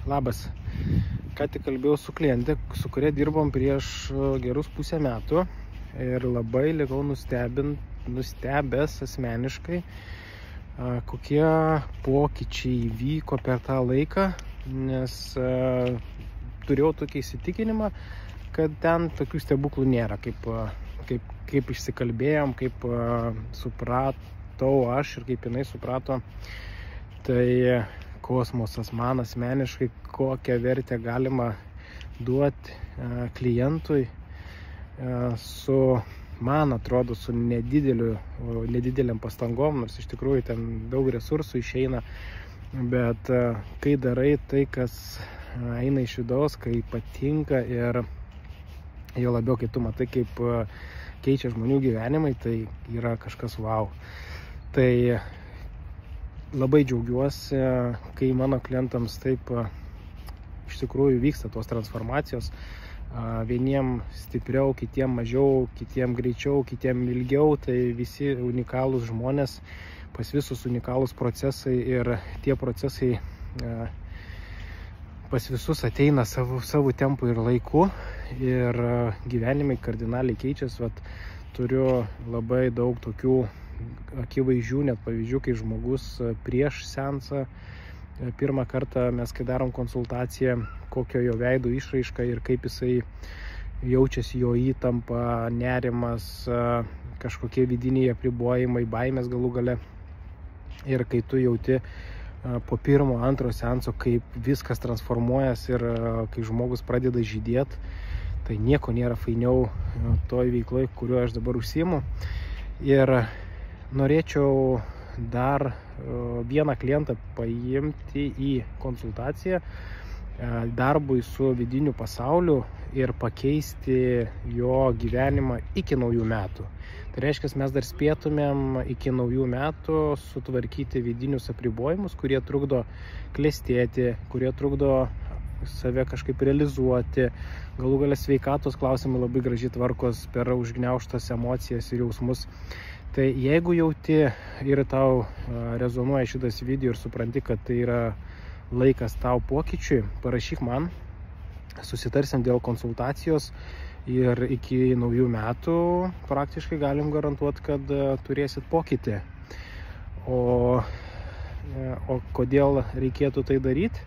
Labas. Ką tik kalbėjau su klientė, su kuria dirbom prieš gerus pusę metų ir labai likau nustebęs asmeniškai, kokie pokyčiai vyko per tą laiką, nes turėjau tokį įsitikinimą, kad ten tokių stebuklų nėra, kaip išsikalbėjom, kaip supratau aš ir kaip jinai suprato. Tai kosmosas man asmeniškai, kokią vertę galima duoti klientui su, man atrodo, su nedideliam pastangom, nors iš tikrųjų ten daug resursų išeina, bet kai darai tai, kas eina iš vidaus, kai patinka ir jau labiau, kai tu matai, kaip keičia žmonių gyvenimai, tai yra kažkas wow. Tai labai džiaugiuosi, kai mano klientams taip iš tikrųjų vyksta tos transformacijos. Vieniem stipriau, kitiem mažiau, kitiem greičiau, kitiem ilgiau. Tai visi unikalūs žmonės, pas visus unikalūs procesai ir tie procesai pas visus ateina savo tempu ir laiku. Ir gyvenimai kardinaliai keičiasi. Vat, turiu labai daug tokių akivaizdžių, net pavyzdžių, kai žmogus prieš seansą, pirmą kartą mes kai darom konsultaciją, kokio jo veido išraiška ir kaip jisai jaučiasi, jo įtampa, nerimas, kažkokie vidiniai apribojimai, baimės galų gale. Ir kai tu jauti po pirmo, antro seanso, kaip viskas transformuojas ir kai žmogus pradeda žydėti, tai nieko nėra fainiau toj veikloj, kuriuo aš dabar užsiimu. Ir norėčiau dar vieną klientą paimti į konsultaciją darbui su vidiniu pasauliu ir pakeisti jo gyvenimą iki naujų metų. Tai reiškia, mes dar spėtumėm iki naujų metų sutvarkyti vidinius apribojimus, kurie trukdo klestėti, kurie trukdo save kažkaip realizuoti. Galų gale sveikatos klausimai labai gražiai tvarkos per užgniaužtas emocijas ir jausmus. Tai jeigu jauti ir tau rezonuoja šitas video ir supranti, kad tai yra laikas tau pokyčiui, parašyk man, susitarsim dėl konsultacijos ir iki naujų metų praktiškai galim garantuoti, kad turėsit pokytį. O kodėl reikėtų tai daryti?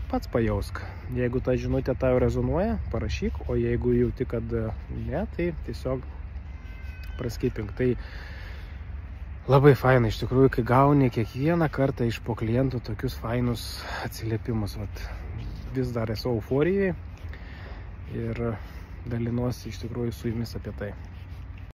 Pats pajausk. Jeigu ta žinutė tau rezonuoja, parašyk, o jeigu jauti, kad ne, tai tiesiog praskipink. Tai labai faina iš tikrųjų, kai gauni kiekvieną kartą iš po klientų tokius fainus atsiliepimus. Vat, vis dar esu euforijai ir dalinuosi iš tikrųjų su jumis apie tai.